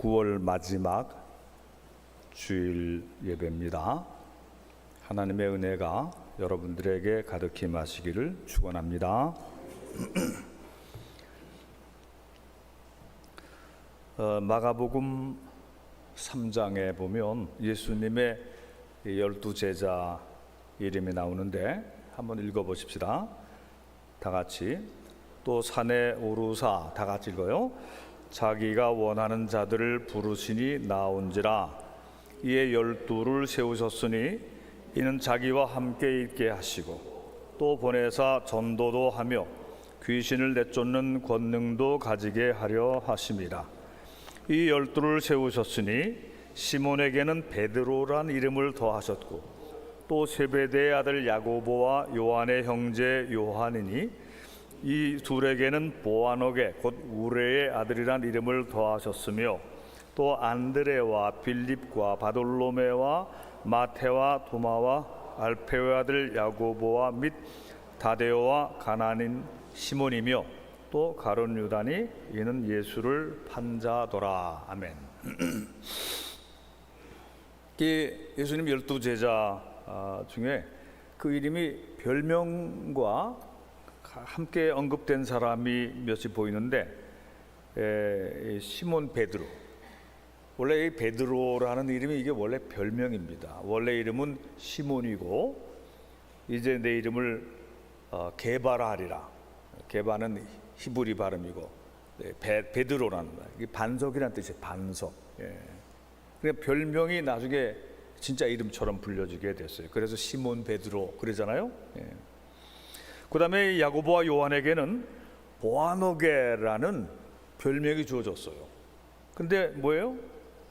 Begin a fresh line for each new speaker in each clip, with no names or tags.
9월 마지막 주일 예배입니다. 하나님의 은혜가 여러분들에게 가득히 임하시기를 축원합니다. 마가복음 3장에 보면 예수님의 12제자 이름이 나오는데 한번 읽어보십시다. 다 같이. 또 산에 오르사, 다 같이 읽어요. 자기가 원하는 자들을 부르시니 나온지라. 이에 12를 세우셨으니 이는 자기와 함께 있게 하시고 또 보내사 전도도 하며 귀신을 내쫓는 권능도 가지게 하려 하심이라. 이 12를 세우셨으니 시몬에게는 베드로란 이름을 더하셨고 또 세베대의 아들 야고보와 요한의 형제 요한이니 이 둘에게는 보아너게 곧 우레의 아들이란 이름을 더하셨으며 또 안드레와 빌립과 바돌로메와 마테와 도마와 알페오의 아들 야고보와 및 다데오와 가나안인 시몬이며 또 가룟 유다니 이는 예수를 판자더라. 아멘. 예수님 12제자 중에 그 이름이 별명과 함께 언급된 사람이 몇이 보이는데 시몬 베드로. 원래 이 베드로라는 이름이 이게 원래 별명입니다. 원래 이름은 시몬이고 이제 내 이름을 게바라하리라. 게바는 히브리 발음이고 베드로라는 말. 이게 반석이라는 뜻이에요. 반석. 그러니까 별명이 나중에 진짜 이름처럼 불려지게 됐어요. 그래서 시몬 베드로 그러잖아요. 그 다음에 야고보와 요한에게는 보아너게라는 별명이 주어졌어요. 근데 뭐예요?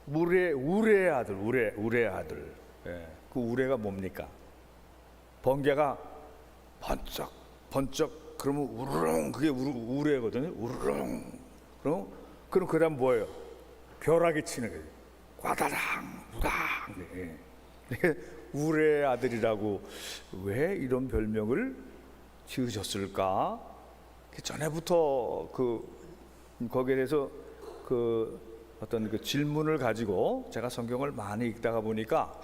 우레의 아들, 우레의 아들. 그 우레가 뭡니까? 번개가 번쩍 그러면 우르릉, 그게 우레거든요. 우르릉. 그럼 그 다음 뭐예요? 벼락이 치는 거예요. 과다랑 우당. 우레의 아들이라고 왜 이런 별명을 지으셨을까? 전에부터 거기에 대해서 어떤 질문을 가지고 제가 성경을 많이 읽다가 보니까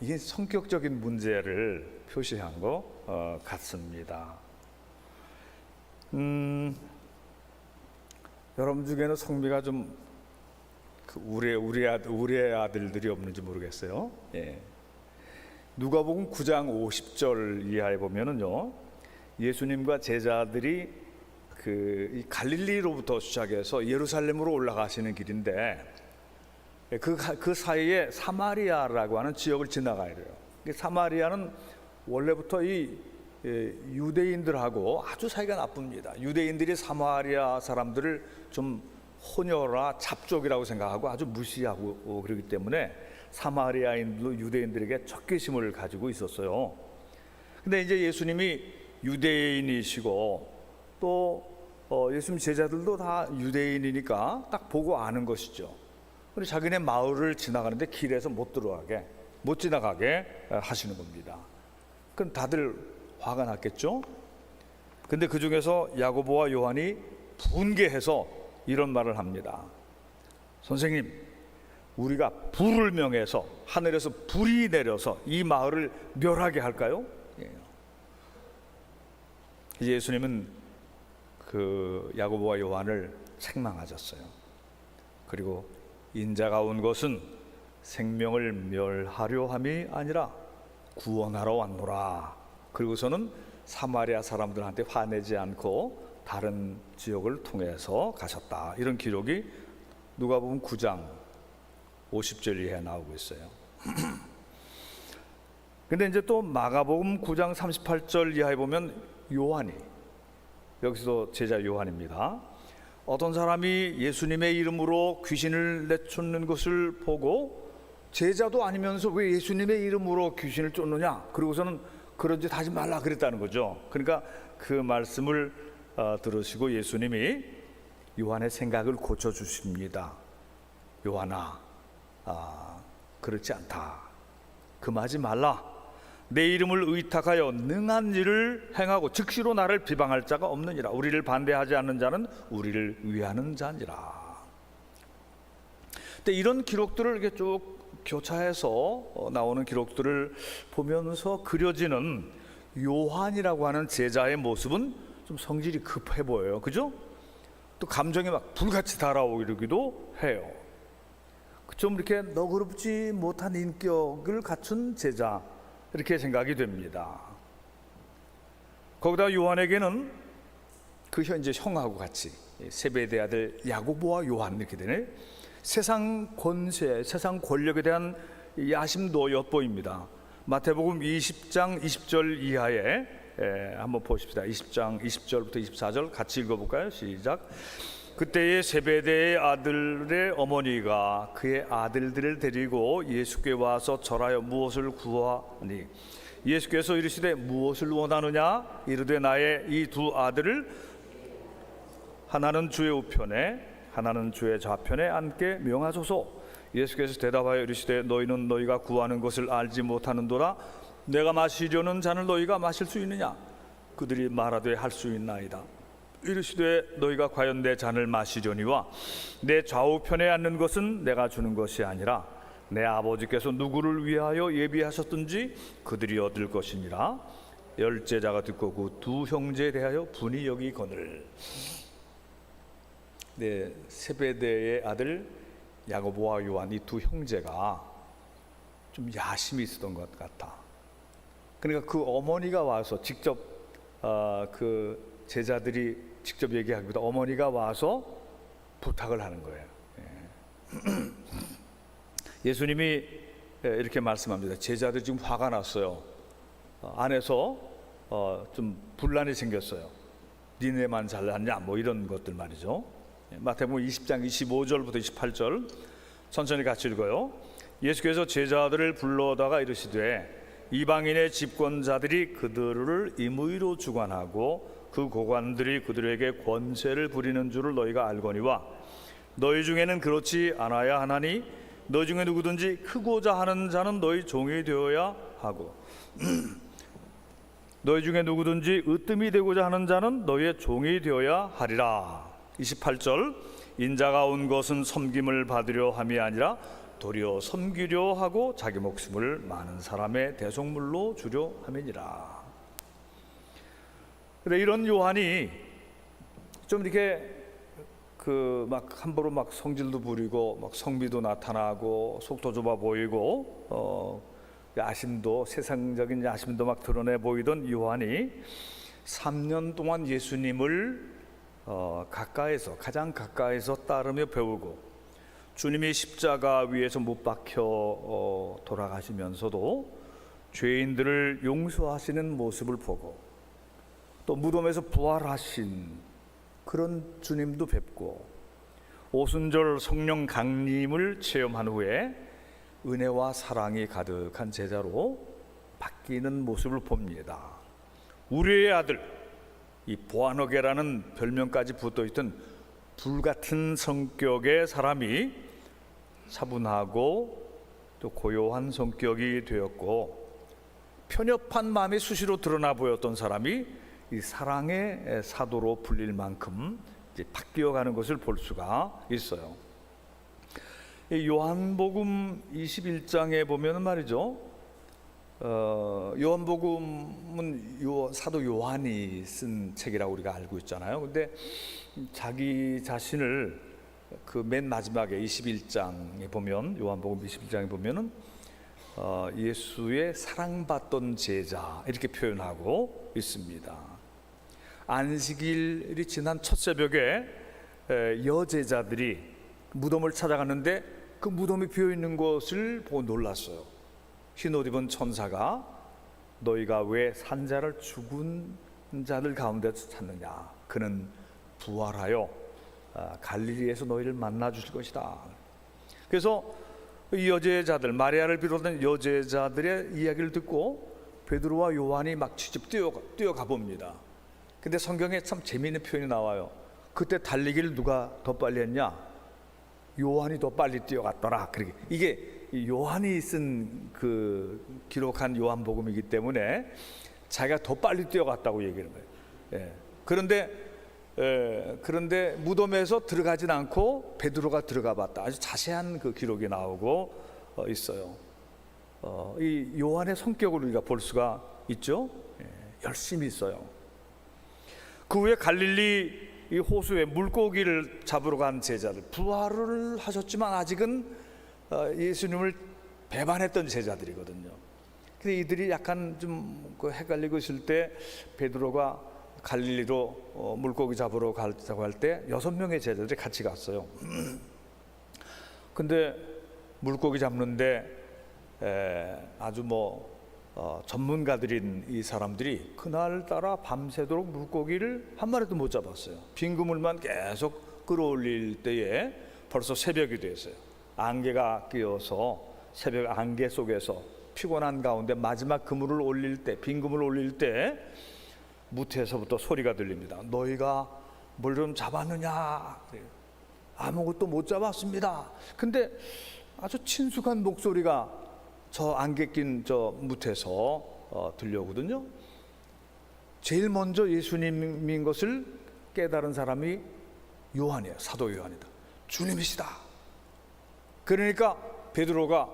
이게 성격적인 문제를 표시한 것 같습니다. 여러분 중에는 성미가 좀 우리의 아들들이 없는지 모르겠어요. 누가복음 9장 50절 이하에 보면은요, 예수님과 제자들이 이 갈릴리로부터 시작해서 예루살렘으로 올라가시는 길인데 그 사이에 사마리아라고 하는 지역을 지나가야 돼요. 사마리아는 원래부터 이 유대인들하고 아주 사이가 나쁩니다. 유대인들이 사마리아 사람들을 좀 혼혈아 잡족이라고 생각하고 아주 무시하고 그러기 때문에 사마리아인도 유대인들에게 적개심을 가지고 있었어요. 근데 이제 예수님이 유대인이시고 또 예수님 제자들도 다 유대인이니까 딱 보고 아는 것이죠. 그래서 자기네 마을을 지나가는데 길에서 못 지나가게 하시는 겁니다. 그럼 다들 화가 났겠죠? 근데 그 중에서 야고보와 요한이 분개해서 이런 말을 합니다. 선생님, 우리가 불을 명해서 하늘에서 불이 내려서 이 마을을 멸하게 할까요? 예수님은 야고보와 요한을 책망하셨어요. 그리고 인자가 온 것은 생명을 멸하려 함이 아니라 구원하러 왔노라. 그리고서는 사마리아 사람들한테 화내지 않고 다른 지역을 통해서 가셨다. 이런 기록이 누가복음 9장 50절 이하에 나오고 있어요. 근데 이제 또 마가복음 9장 38절 이하에 보면 요한이, 여기서 제자 요한입니다. 어떤 사람이 예수님의 이름으로 귀신을 내쫓는 것을 보고 제자도 아니면서 왜 예수님의 이름으로 귀신을 쫓느냐? 그러고서는 그런 짓 하지 말라 그랬다는 거죠. 그러니까 그 말씀을 들으시고 예수님이 요한의 생각을 고쳐주십니다. 요한아, 그렇지 않다. 금하지 말라. 내 이름을 의탁하여 능한 일을 행하고 즉시로 나를 비방할 자가 없느니라. 우리를 반대하지 않는 자는 우리를 위하는 자니라. 근데 이런 기록들을 이렇게 쭉 교차해서 나오는 기록들을 보면서 그려지는 요한이라고 하는 제자의 모습은 좀 성질이 급해 보여요. 그죠? 또 감정이 막 불같이 달아오르기도 해요. 좀 이렇게 너그럽지 못한 인격을 갖춘 제자, 이렇게 생각이 됩니다. 거기다 요한에게는 그 이제 형하고 같이 세베대 아들 야고보와 요한 이렇게 되네. 세상 권세, 세상 권력에 대한 야심도 엿보입니다. 마태복음 20장 20절 이하에 한번 보십시다. 20장 20절부터 24절 같이 읽어볼까요? 시작. 그때에 세베대의 아들의 어머니가 그의 아들들을 데리고 예수께 와서 절하여 무엇을 구하니 예수께서 이르시되 무엇을 원하느냐 이르되 나의 이 두 아들을 하나는 주의 우편에 하나는 주의 좌편에 앉게 명하소서. 예수께서 대답하여 이르시되 너희는 너희가 구하는 것을 알지 못하는도라. 내가 마시려는 잔을 너희가 마실 수 있느냐? 그들이 말하되 할 수 있나이다. 이르시되 너희가 과연 내 잔을 마시려니와 내 좌우편에 앉는 것은 내가 주는 것이 아니라 내 아버지께서 누구를 위하여 예비하셨든지 그들이 얻을 것이니라. 열제자가 듣고 그 두 형제에 대하여 분이 여기거늘. 네, 세베대의 아들 야고보와 요한 이 두 형제가 좀 야심이 있었던 것 같다. 그러니까 그 어머니가 와서 직접 그 제자들이 직접 얘기하기보다 어머니가 와서 부탁을 하는 거예요. 예수님이 이렇게 말씀합니다. 제자들이 지금 화가 났어요. 안에서 좀 분란이 생겼어요. 니네만 잘났냐 뭐 이런 것들 말이죠. 마태복음 20장 25절부터 28절 천천히 같이 읽어요. 예수께서 제자들을 불러다가 이르시되 이방인의 집권자들이 그들을 임의로 주관하고 그 고관들이 그들에게 권세를 부리는 줄을 너희가 알거니와 너희 중에는 그렇지 않아야 하나니 너희 중에 누구든지 크고자 하는 자는 너희 종이 되어야 하고 너희 중에 누구든지 으뜸이 되고자 하는 자는 너희의 종이 되어야 하리라. 28절 인자가 온 것은 섬김을 받으려 함이 아니라 도리어 섬기려 하고 자기 목숨을 많은 사람의 대속물로 주려 함이니라. 그래 이런 요한이 좀 이렇게 그 막 함부로 막 성질도 부리고 막 성미도 나타나고 속도 좁아 보이고 야심도 세상적인 야심도 막 드러내 보이던 요한이 3년 동안 예수님을 가까이서 가장 가까이서 따르며 배우고 주님이 십자가 위에서 못 박혀 돌아가시면서도 죄인들을 용서하시는 모습을 보고 또 무덤에서 부활하신 그런 주님도 뵙고 오순절 성령 강림을 체험한 후에 은혜와 사랑이 가득한 제자로 바뀌는 모습을 봅니다. 우리의 아들 이 보아너게라는 별명까지 붙어있던 불같은 성격의 사람이 차분하고 또 고요한 성격이 되었고 편협한 마음이 수시로 드러나 보였던 사람이 이 사랑의 사도로 불릴 만큼 이제 바뀌어가는 것을 볼 수가 있어요. 이 요한복음 21장에 보면 말이죠. 요한복음은 사도 요한이 쓴 책이라고 우리가 알고 있잖아요. 근데 자기 자신을 그 맨 마지막에 21장에 보면 요한복음 21장에 보면은 예수의 사랑받던 제자 이렇게 표현하고 있습니다. 안식일이 지난 첫 새벽에 여제자들이 무덤을 찾아갔는데 그 무덤이 비어 있는 것을 보고 놀랐어요. 흰옷 입은 천사가 너희가 왜 산자를 죽은 자들 가운데서 찾느냐? 그는 부활하여 갈릴리에서 너희를 만나 주실 것이다. 그래서 이 여제자들 마리아를 비롯한 여제자들의 이야기를 듣고 베드로와 요한이 막 직접 뛰어가 봅니다. 근데 성경에 참 재미있는 표현이 나와요. 그때 달리기를 누가 더 빨리 했냐? 요한이 더 빨리 뛰어갔더라. 그러게 이게 요한이 쓴 그 기록한 요한복음이기 때문에 자기가 더 빨리 뛰어갔다고 얘기하는 거예요. 예. 그런데 그런데 무덤에서 들어가진 않고 베드로가 들어가 봤다. 아주 자세한 그 기록이 나오고 있어요. 이 요한의 성격을 우리가 볼 수가 있죠. 열심히 있어요. 그 후에 갈릴리 이 호수에 물고기를 잡으러 간 제자들, 부활을 하셨지만 아직은 예수님을 배반했던 제자들이거든요. 근데 이들이 약간 좀 헷갈리고 있을 때 베드로가 갈릴리로 물고기 잡으러 가자고 할 때 6명의 제자들이 같이 갔어요. 근데 물고기 잡는데 아주 전문가들인 이 사람들이 그날따라 밤새도록 물고기를 한 마리도 못 잡았어요. 빈 그물만 계속 끌어올릴 때에 벌써 새벽이 됐어요. 안개가 끼어서 새벽 안개 속에서 피곤한 가운데 마지막 그물을 올릴 때, 빈 그물을 올릴 때 무태에서부터 소리가 들립니다. 너희가 뭘 좀 잡았느냐? 아무것도 못 잡았습니다. 근데 아주 친숙한 목소리가 저 안개 낀 저 무태에서 들려오거든요. 제일 먼저 예수님인 것을 깨달은 사람이 요한이에요. 사도 요한이다. 주님이시다. 그러니까 베드로가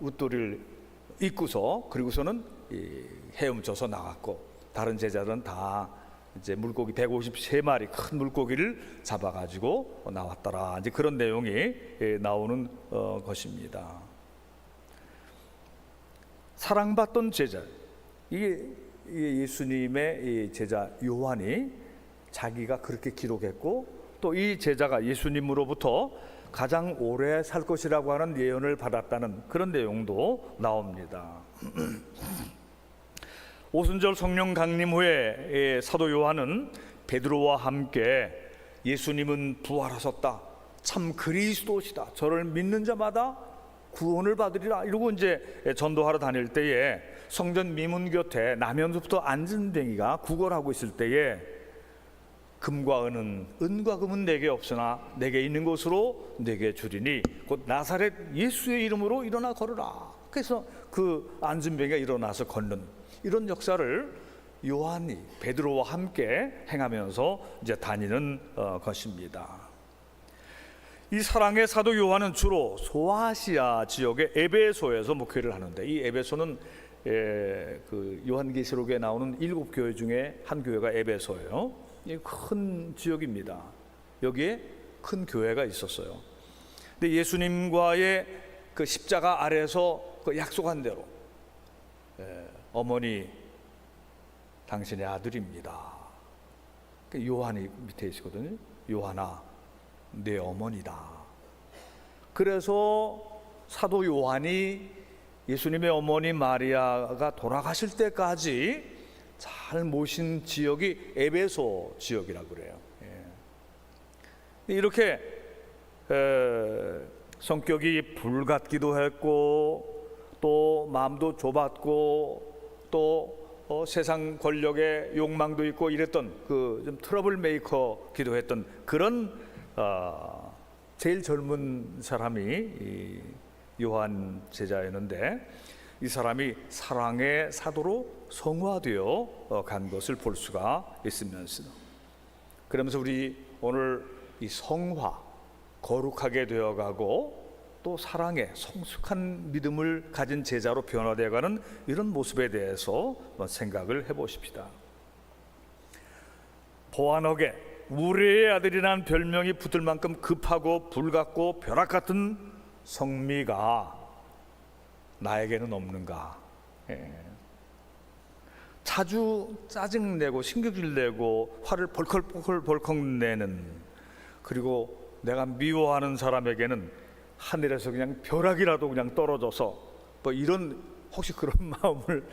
웃도리를 입고서 그리고서는 헤엄쳐서 나갔고, 다른 제자들은 다 이제 물고기 153마리 큰 물고기를 잡아가지고 나왔더라. 이제 그런 내용이 나오는 것입니다. 사랑받던 제자, 이게 예수님의 제자 요한이 자기가 그렇게 기록했고, 또 이 제자가 예수님으로부터 가장 오래 살 것이라고 하는 예언을 받았다는 그런 내용도 나옵니다. 오순절 성령 강림 후에 사도 요한은 베드로와 함께 예수님은 부활하셨다, 참 그리스도시다, 저를 믿는 자마다 구원을 받으리라, 이러고 이제 전도하러 다닐 때에 성전 미문 곁에 나면서부터 안전뱅이가 구걸하고 있을 때에 금과 은은, 은과 금은 내게 없으나 내게 있는 것으로 내게 주리니 곧 나사렛 예수의 이름으로 일어나 걸으라. 그래서 그 안전뱅이가 일어나서 걷는 이런 역사를 요한이 베드로와 함께 행하면서 이제 다니는 것입니다. 이 사랑의 사도 요한은 주로 소아시아 지역의 에베소에서 목회를 하는데, 이 에베소는 그 요한계시록에 나오는 7교회 중에 한 교회가 에베소예요. 큰 지역입니다. 여기에 큰 교회가 있었어요. 근데 예수님과의 그 십자가 아래에서 그 약속한 대로 어머니 당신의 아들입니다. 요한이 밑에 있거든요. 요한아 내 어머니다. 그래서 사도 요한이 예수님의 어머니 마리아가 돌아가실 때까지 잘 모신 지역이 에베소 지역이라고 그래요. 이렇게 성격이 불같기도 했고, 또 마음도 좁았고, 또 세상 권력의 욕망도 있고 이랬던 그 좀 트러블 메이커기도 했던 그런 제일 젊은 사람이 이 요한 제자였는데, 이 사람이 사랑의 사도로 성화되어 간 것을 볼 수가 있으면서, 그러면서 우리 오늘 이 성화, 거룩하게 되어가고 또 사랑의 성숙한 믿음을 가진 제자로 변화되어가는 이런 모습에 대해서 생각을 해보십시다. 보안하게 우레의 아들이라는 별명이 붙을 만큼 급하고 불같고 벼락 같은 성미가 나에게는 없는가? 자주 짜증내고 신경질내고 화를 벌컥 내는, 그리고 내가 미워하는 사람에게는 하늘에서 그냥 벼락이라도 그냥 떨어져서 이런, 혹시 그런 마음을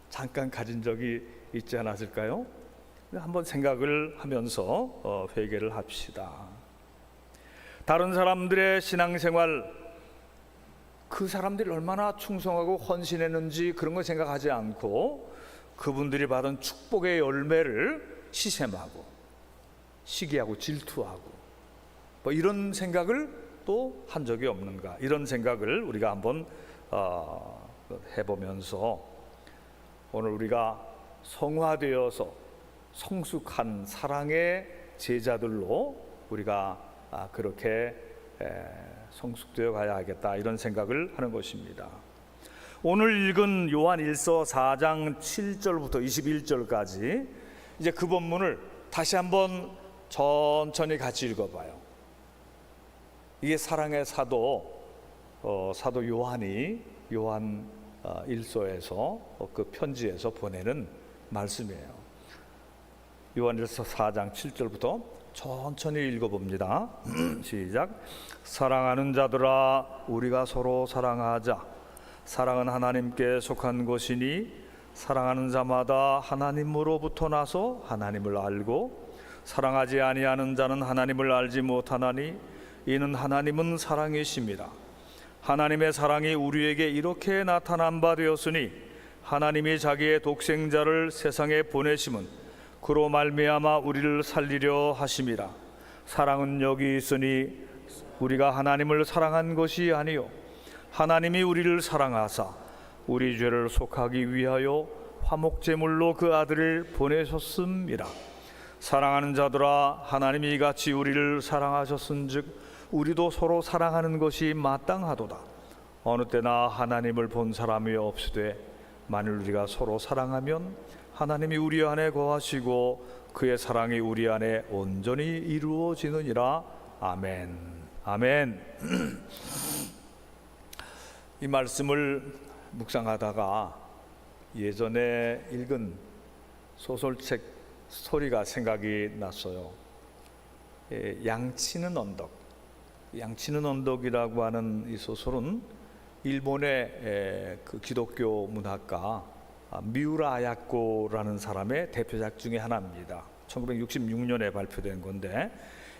잠깐 가진 적이 있지 않았을까요? 한번 생각을 하면서 회개를 합시다. 다른 사람들의 신앙생활, 그 사람들이 얼마나 충성하고 헌신했는지 그런 걸 생각하지 않고 그분들이 받은 축복의 열매를 시샘하고 시기하고 질투하고 이런 생각을 또 한 적이 없는가, 이런 생각을 우리가 한번 해보면서 오늘 우리가 성화되어서 성숙한 사랑의 제자들로 우리가 그렇게 성숙되어 가야 하겠다, 이런 생각을 하는 것입니다. 오늘 읽은 요한 1서 4장 7절부터 21절까지 이제 그 본문을 다시 한번 천천히 같이 읽어봐요. 이게 사랑의 사도 요한이 요한 1서에서 그 편지에서 보내는 말씀이에요. 요한 1서 4장 7절부터 천천히 읽어봅니다. 시작. 사랑하는 자들아, 우리가 서로 사랑하자. 사랑은 하나님께 속한 것이니 사랑하는 자마다 하나님으로부터 나서 하나님을 알고 사랑하지 아니하는 자는 하나님을 알지 못하나니 이는 하나님은 사랑이심이라. 하나님의 사랑이 우리에게 이렇게 나타난 바 되었으니 하나님이 자기의 독생자를 세상에 보내심은 그로 말미암아 우리를 살리려 하심이라. 사랑은 여기 있으니 우리가 하나님을 사랑한 것이 아니요 하나님이 우리를 사랑하사 우리 죄를 속하기 위하여 화목제물로 그 아들을 보내셨음이라. 사랑하는 자들아, 하나님이 이같이 우리를 사랑하셨은즉 우리도 서로 사랑하는 것이 마땅하도다. 어느 때나 하나님을 본 사람이 없으되 만일 우리가 서로 사랑하면 하나님이 우리 안에 거하시고 그의 사랑이 우리 안에 온전히 이루어지느니라. 아멘. 아멘. 이 말씀을 묵상하다가 예전에 읽은 소설책 스토리가 생각이 났어요. 양치는 언덕. 양치는 언덕이라고 하는 이 소설은 일본의 그 기독교 문학가 미우라 아야코라는 사람의 대표작 중에 하나입니다. 1966년에 발표된 건데,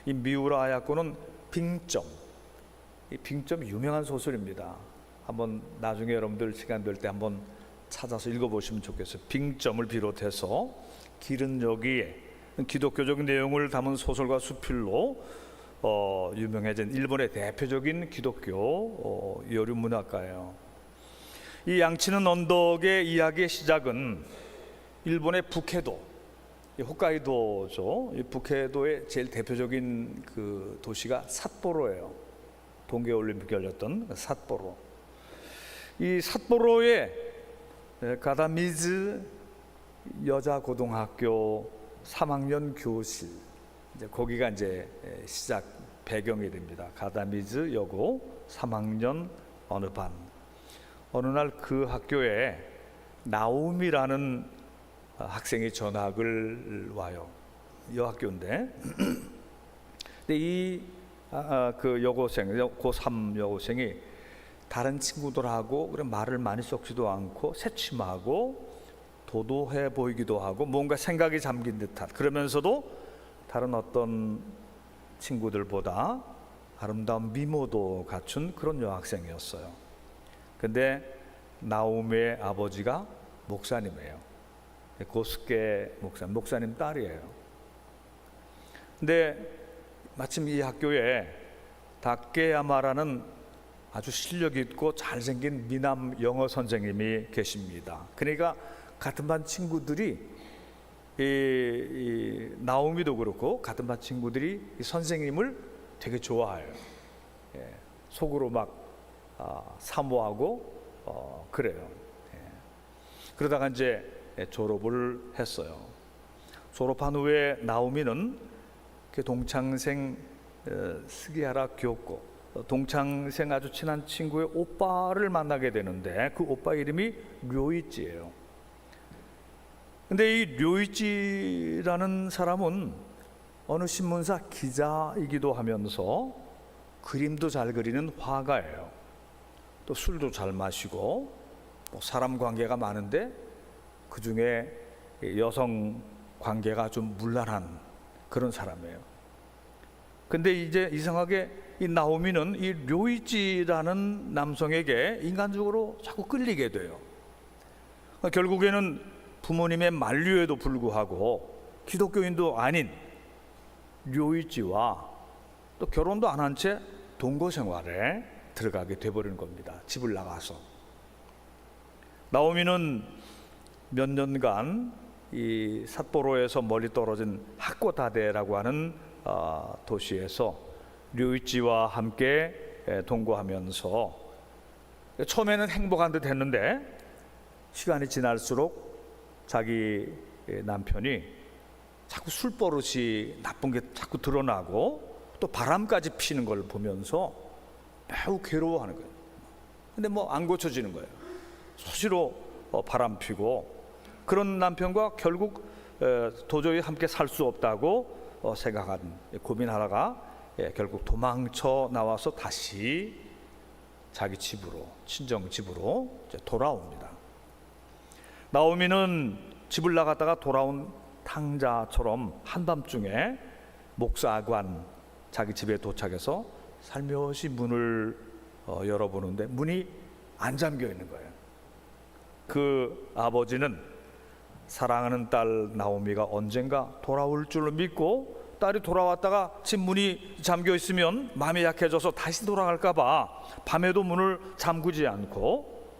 이 미우라 아야코는 빙점, 이 빙점 유명한 소설입니다. 한번 나중에 여러분들 시간 될 때 한번 찾아서 읽어보시면 좋겠어요. 빙점을 비롯해서 길은 여기에 기독교적인 내용을 담은 소설과 수필로 유명해진 일본의 대표적인 기독교 여류 문학가예요. 이 양치는 언덕의 이야기의 시작은 일본의 북해도, 홋카이도죠. 이 북해도의 제일 대표적인 그 도시가 삿포로예요. 동계올림픽 열렸던 삿포로. 이 삿포로의 가다미즈 여자 고등학교 3학년 교실, 이제 거기가 이제 시작 배경이 됩니다. 가다미즈 여고 3학년 어느 반. 어느 날 그 학교에 나오미라는 학생이 전학을 와요. 여학교인데, 근데 이 그 여고생, 고3 여고생이 다른 친구들하고 그런 말을 많이 섞지도 않고 새침하고 도도해 보이기도 하고 뭔가 생각이 잠긴 듯한, 그러면서도 다른 어떤 친구들보다 아름다운 미모도 갖춘 그런 여학생이었어요. 근데 나오미의 아버지가 목사님이에요. 고스케 목사님 딸이에요. 근데 마침 이 학교에 다케야마라는 아주 실력 있고 잘생긴 미남 영어 선생님이 계십니다. 그러니까 같은 반 친구들이 이 나오미도 그렇고 같은 반 친구들이 이 선생님을 되게 좋아해요. 속으로 막 사모하고 그래요. 그러다가 이제 졸업을 했어요. 졸업한 후에 나오미는 그 동창생 스기하라 교코, 동창생 아주 친한 친구의 오빠를 만나게 되는데 그 오빠 이름이 료이치예요. 근데 이 료이치라는 사람은 어느 신문사 기자이기도 하면서 그림도 잘 그리는 화가예요. 또 술도 잘 마시고 뭐 사람 관계가 많은데 그 중에 여성 관계가 좀 문란한 그런 사람이에요. 근데 이제 이상하게 이 나오미는 이 료이치라는 남성에게 인간적으로 자꾸 끌리게 돼요. 결국에는 부모님의 만류에도 불구하고 기독교인도 아닌 료이치와 또 결혼도 안 한 채 동거 생활에 들어가게 돼버리는 겁니다. 집을 나가서. 나오미는 몇 년간 이 삿포로에서 멀리 떨어진 하코다테라고 하는 도시에서 류이치와 함께 동거하면서 처음에는 행복한 듯 했는데 시간이 지날수록 자기 남편이 자꾸 술버릇이 나쁜 게 자꾸 드러나고 또 바람까지 피는 걸 보면서 매우 괴로워하는 거예요. 근데 뭐 안 고쳐지는 거예요. 수시로 바람 피고, 그런 남편과 결국 도저히 함께 살 수 없다고 생각한, 고민하다가 결국 도망쳐 나와서 다시 자기 집으로, 친정 집으로 돌아옵니다. 나오미는 집을 나갔다가 돌아온 탕자처럼 한밤중에 목사관 자기 집에 도착해서 살며시 문을 열어보는데 문이 안 잠겨 있는 거예요. 그 아버지는 사랑하는 딸 나오미가 언젠가 돌아올 줄로 믿고, 딸이 돌아왔다가 집 문이 잠겨 있으면 마음이 약해져서 다시 돌아갈까 봐 밤에도 문을 잠그지 않고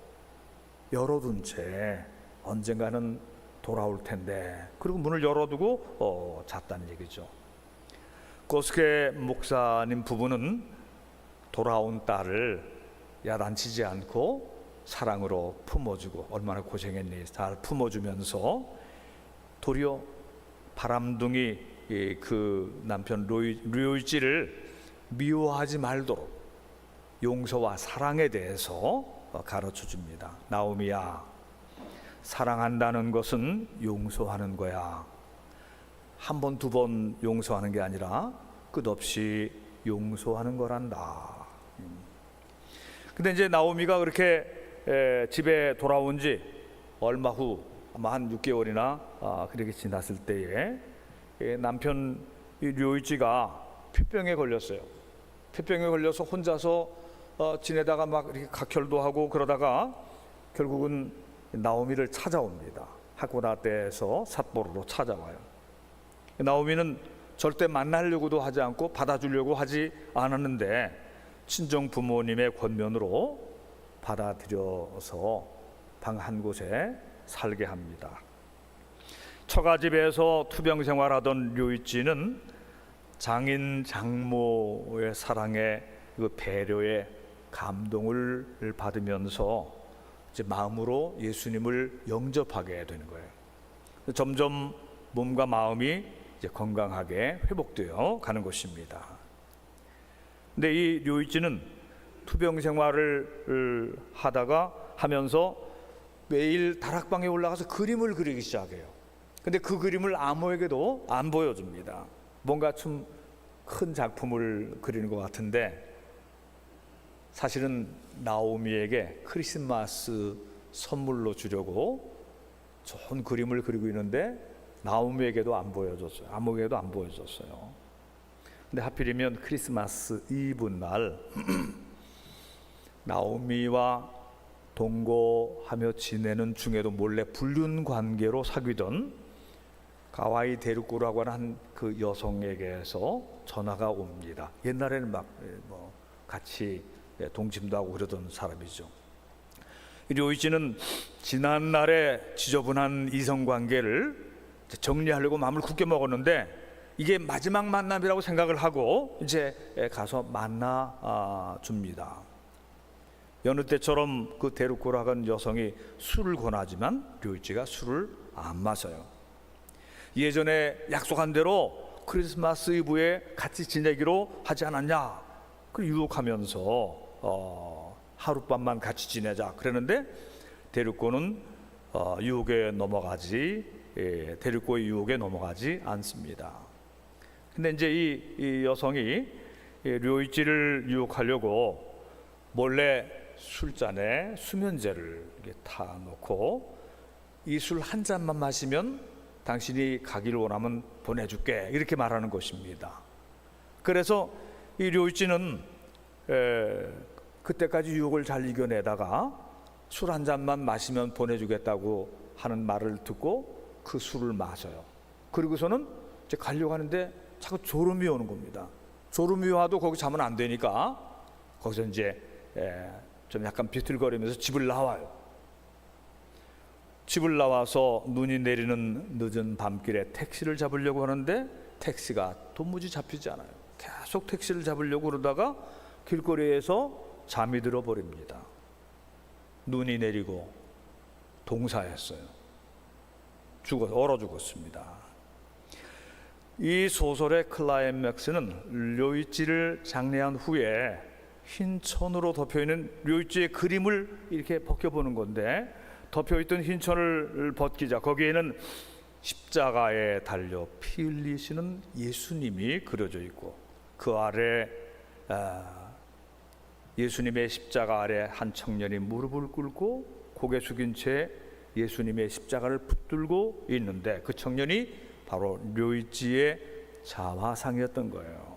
열어둔 채 언젠가는 돌아올 텐데, 그리고 문을 열어두고 잤다는 얘기죠. 고스케 목사님 부부는 돌아온 딸을 야단치지 않고 사랑으로 품어주고, 얼마나 고생했니, 잘 품어주면서 도리어 바람둥이 그 남편 류이치를 미워하지 말도록 용서와 사랑에 대해서 가르쳐 줍니다. 나오미야, 사랑한다는 것은 용서하는 거야. 한 번, 두 번 용서하는 게 아니라 끝없이 용서하는 거란다. 근데 이제 나오미가 그렇게 집에 돌아온 지 얼마 후, 아마 한 6개월이나 그렇게 지났을 때에 남편 류이치가 폐병에 걸렸어요. 폐병에 걸려서 혼자서 지내다가 막 이렇게 각혈도 하고 그러다가 결국은 나오미를 찾아옵니다. 하코다테에서 삿포로로 찾아와요. 나오미는 절대 만나려고도 하지 않고 받아주려고 하지 않았는데 친정 부모님의 권면으로 받아들여서 방 한 곳에 살게 합니다. 처가집에서 투병 생활하던 류이치는 장인 장모의 사랑에, 그 배려에 감동을 받으면서 이제 마음으로 예수님을 영접하게 되는 거예요. 점점 몸과 마음이 이제 건강하게 회복되어 가는 것입니다. 근데 이 류이치는 투병 생활을 하면서 매일 다락방에 올라가서 그림을 그리기 시작해요. 근데 그 그림을 아무에게도 안 보여줍니다. 뭔가 좀 큰 작품을 그리는 것 같은데 사실은 나오미에게 크리스마스 선물로 주려고 좋은 그림을 그리고 있는데 나오미에게도 안 보여줬어요. 아무에게도 안 보여줬어요. 근데 하필이면 크리스마스 이브 날 나오미와 동거하며 지내는 중에도 몰래 불륜 관계로 사귀던 가와이 데루코라고 하는 그 여성에게서 전화가 옵니다. 옛날에는 막 같이 동침도 하고 그러던 사람이죠. 류이치는 지난날의 지저분한 이성관계를 정리하려고 마음을 굳게 먹었는데 이게 마지막 만남이라고 생각을 하고 이제 가서 만나 줍니다. 여느 때처럼 그 데루코라고 하는 여성이 술을 권하지만 류이치가 술을 안 마셔요. 예전에 약속한 대로 크리스마스 이브에 같이 지내기로 하지 않았냐, 그 유혹하면서 하룻밤만 같이 지내자 그랬는데 데루코는 데루코의 유혹에 넘어가지 않습니다. 근데 이제 이 여성이 류이치를 유혹하려고 몰래 술잔에 수면제를 타놓고 이 술 한 잔만 마시면 당신이 가기를 원하면 보내줄게, 이렇게 말하는 것입니다. 그래서 이 류이치는 그때까지 유혹을 잘 이겨내다가 술 한 잔만 마시면 보내주겠다고 하는 말을 듣고 그 술을 마셔요. 그리고서는 이제 가려고 하는데 자꾸 졸음이 오는 겁니다. 졸음이 와도 거기 자면 안 되니까 거기서 이제 좀 약간 비틀거리면서 집을 나와요. 집을 나와서 눈이 내리는 늦은 밤길에 택시를 잡으려고 하는데 택시가 도무지 잡히지 않아요. 계속 택시를 잡으려고 그러다가 길거리에서 잠이 들어버립니다. 눈이 내리고 동사했어요. 얼어 죽었습니다. 이 소설의 클라이맥스는 료이치를 장례한 후에 흰 천으로 덮여있는 료이치의 그림을 이렇게 벗겨보는 건데, 덮여있던 흰 천을 벗기자 거기에는 십자가에 달려 피 흘리시는 예수님이 그려져 있고, 그 아래 예수님의 십자가 아래 한 청년이 무릎을 꿇고 고개 숙인 채 예수님의 십자가를 붙들고 있는데, 그 청년이 바로 료이치의 자화상이었던 거예요.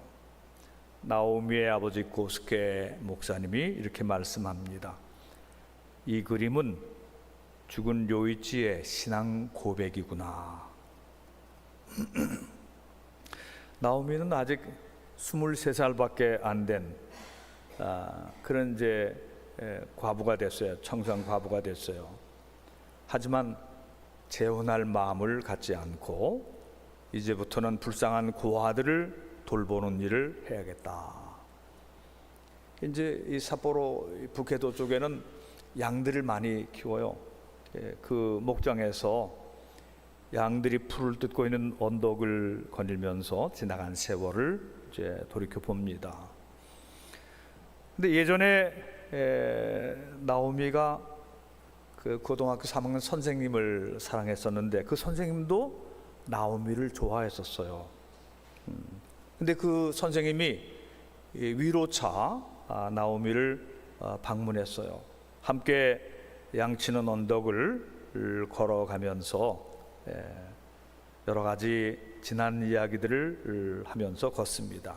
나오미의 아버지 고스케 목사님이 이렇게 말씀합니다. 이 그림은 죽은 료이치의 신앙 고백이구나. 나오미는 아직 23살밖에 안 된 그런 이제 과부가 됐어요. 청소한 과부가 됐어요. 하지만 재혼할 마음을 갖지 않고 이제부터는 불쌍한 고아들을 돌보는 일을 해야겠다. 이제 이 삿포로 북해도 쪽에는 양들을 많이 키워요. 그 목장에서 양들이 풀을 뜯고 있는 언덕을 거닐면서 지나간 세월을 이제 돌이켜 봅니다. 근데 예전에 나오미가 그 고등학교 3학년 선생님을 사랑했었는데, 그 선생님도 나오미를 좋아했었어요. 근데 그 선생님이 위로차 나오미를 방문했어요. 함께 양치는 언덕을 걸어가면서 여러 가지 지난 이야기들을 하면서 걷습니다.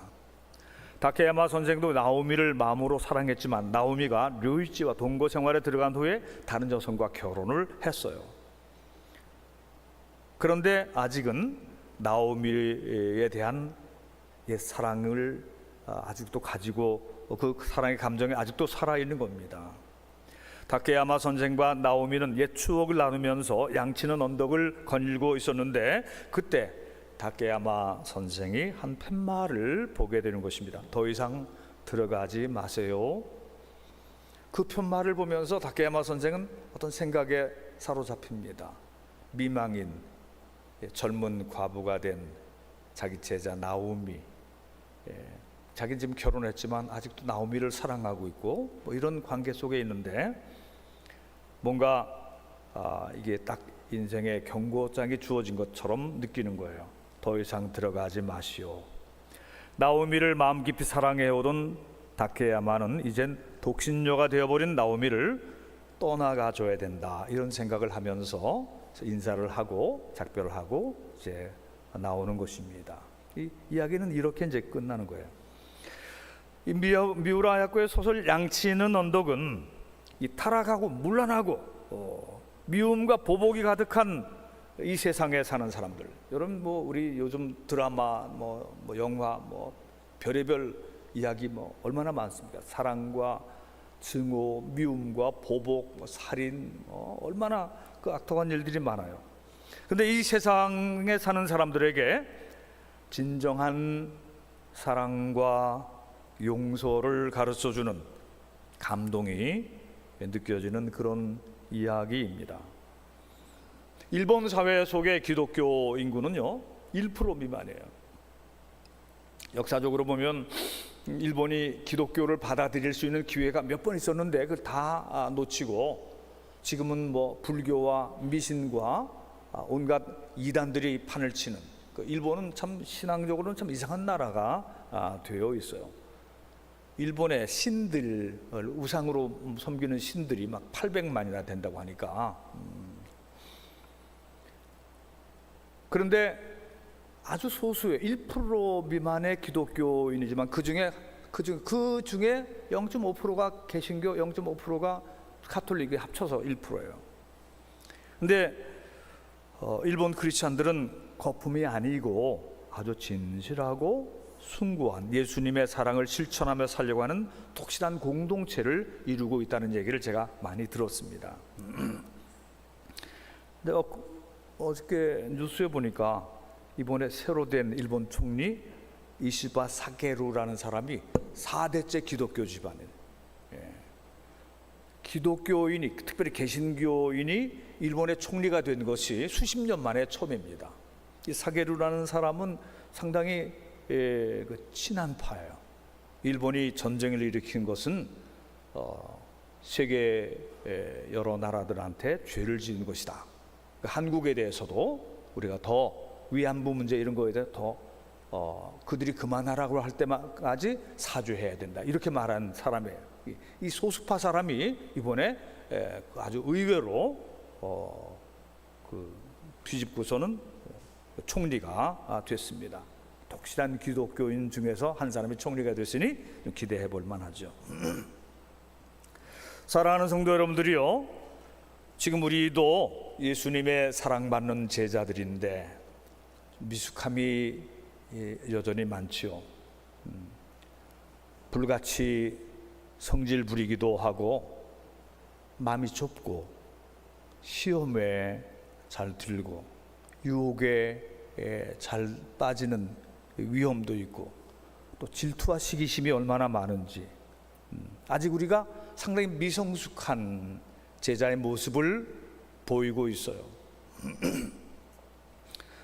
다케야마 선생도 나오미를 마음으로 사랑했지만 나오미가 료이치와 동거 생활에 들어간 후에 다른 여성과 결혼을 했어요. 그런데 아직은 나오미에 대한 옛 사랑을 아직도 가지고, 그 사랑의 감정이 아직도 살아있는 겁니다. 다케야마 선생과 나오미는 옛 추억을 나누면서 양치는 언덕을 거닐고 있었는데, 그때 다케야마 선생이 한 팻말을 보게 되는 것입니다. 더 이상 들어가지 마세요. 그 팻말을 보면서 다케야마 선생은 어떤 생각에 사로잡힙니다. 미망인 젊은 과부가 된 자기 제자 나오미, 자기는 지금 결혼했지만 아직도 나오미를 사랑하고 있고, 뭐 이런 관계 속에 있는데, 뭔가 이게 딱 인생의 경고장이 주어진 것처럼 느끼는 거예요. 더 이상 들어가지 마시오. 나오미를 마음 깊이 사랑해오던 다케야마는 이젠 독신녀가 되어버린 나오미를 떠나가 줘야 된다, 이런 생각을 하면서 인사를 하고 작별을 하고 이제 나오는 것입니다. 이 이야기는 이렇게 이제 끝나는 거예요. 이 미우라 야코의 소설 양치는 언덕은 이 타락하고 문란하고 미움과 보복이 가득한 이 세상에 사는 사람들, 여러분 뭐 우리 요즘 드라마 뭐 영화 뭐 별의별 이야기 뭐 얼마나 많습니까? 사랑과 증오, 미움과 보복, 살인, 얼마나 그 악독한 일들이 많아요. 근데 이 세상에 사는 사람들에게 진정한 사랑과 용서를 가르쳐주는 감동이 느껴지는 그런 이야기입니다. 일본 사회 속의 기독교 인구는요 1% 미만이에요. 역사적으로 보면 일본이 기독교를 받아들일 수 있는 기회가 몇 번 있었는데 그걸 다 놓치고 지금은 뭐 불교와 미신과 온갖 이단들이 판을 치는, 일본은 참 신앙적으로는 참 이상한 나라가 되어 있어요. 일본의 신들을 우상으로 섬기는 신들이 막 800만이나 된다고 하니까. 그런데 아주 소수의 1% 미만의 기독교인이지만 그 중에 0.5%가 개신교, 0.5%가 카톨릭이 합쳐서 1%예요. 근데 일본 크리스찬들은 거품이 아니고 아주 진실하고 숭고한 예수님의 사랑을 실천하며 살려고 하는 독실한 공동체를 이루고 있다는 얘기를 제가 많이 들었습니다. 내가 어저께 뉴스에 보니까 이번에 새로 된 일본 총리 이시바 사게루라는 사람이 4대째 기독교 집안이에요. 기독교인이, 특별히 개신교인이 일본의 총리가 된 것이 수십 년 만에 처음입니다. 이 사게루라는 사람은 상당히 친한파예요. 일본이 전쟁을 일으킨 것은 세계 여러 나라들한테 죄를 지은 것이다. 한국에 대해서도 우리가 더 위안부 문제 이런 거에 대해 더 그들이 그만하라고 할 때까지 사죄해야 된다. 이렇게 말한 사람이에요. 이 소수파 사람이 이번에 아주 의외로 뒤집고서는 총리가 됐습니다. 독실한 기독교인 중에서 한 사람이 총리가 됐으니 기대해 볼 만하죠. 사랑하는 성도 여러분들이요, 지금 우리도 예수님의 사랑받는 제자들인데 미숙함이 여전히 많지요. 불같이 성질 부리기도 하고 마음이 좁고 시험에 잘 들고 유혹에 잘 빠지는 위험도 있고 또 질투와 시기심이 얼마나 많은지 아직 우리가 상당히 미성숙한 제자의 모습을 보이고 있어요.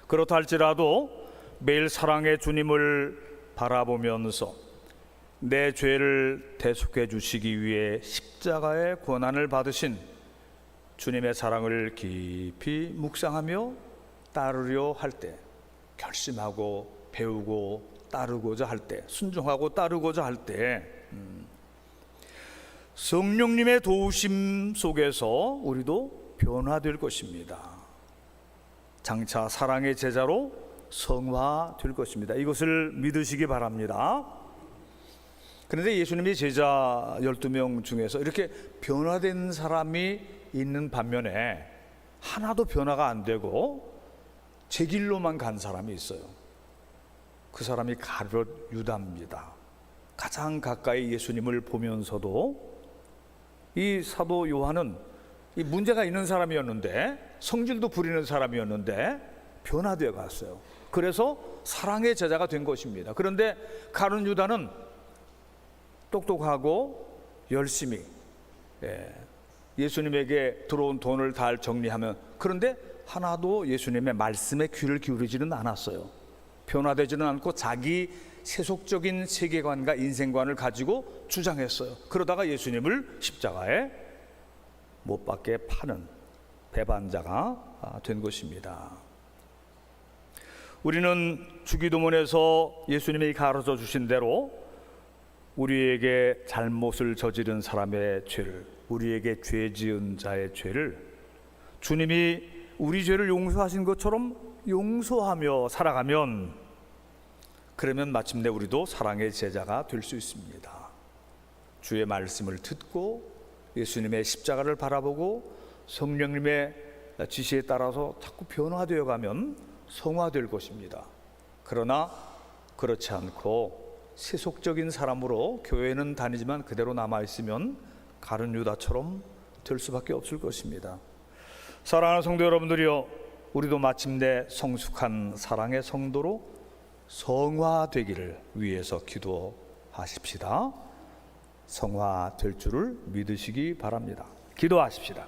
그렇다 할지라도 매일 사랑의 주님을 바라보면서 내 죄를 대속해 주시기 위해 십자가의 고난을 받으신 주님의 사랑을 깊이 묵상하며 따르려 할 때, 결심하고 배우고 따르고자 할 때, 순종하고 따르고자 할 때 성령님의 도우심 속에서 우리도 변화될 것입니다. 장차 사랑의 제자로 성화될 것입니다. 이것을 믿으시기 바랍니다. 그런데 예수님의 제자 12명 중에서 이렇게 변화된 사람이 있는 반면에 하나도 변화가 안 되고 제 길로만 간 사람이 있어요. 그 사람이 가룟 유다입니다. 가장 가까이 예수님을 보면서도 이 사도 요한은 이 문제가 있는 사람이었는데, 성질도 부리는 사람이었는데 변화되어 갔어요. 그래서 사랑의 제자가 된 것입니다. 그런데 가룟 유다는 똑똑하고 열심히 예수님에게 들어온 돈을 다 정리하면, 그런데 하나도 예수님의 말씀에 귀를 기울이지는 않았어요. 변화되지는 않고 자기 세속적인 세계관과 인생관을 가지고 주장했어요. 그러다가 예수님을 십자가에 못 박게 파는 배반자가 된 것입니다. 우리는 주기도문에서 예수님이 가르쳐 주신 대로 우리에게 잘못을 저지른 사람의 죄를, 우리에게 죄 지은 자의 죄를 주님이 우리 죄를 용서하신 것처럼 용서하며 살아가면, 그러면 마침내 우리도 사랑의 제자가 될 수 있습니다. 주의 말씀을 듣고 예수님의 십자가를 바라보고 성령님의 지시에 따라서 자꾸 변화되어 가면 성화될 것입니다. 그러나 그렇지 않고 세속적인 사람으로 교회는 다니지만 그대로 남아있으면 가룟 유다처럼 될 수밖에 없을 것입니다. 사랑하는 성도 여러분들이요, 우리도 마침내 성숙한 사랑의 성도로 성화되기를 위해서 기도하십시다. 성화될 줄을 믿으시기 바랍니다. 기도하십시다.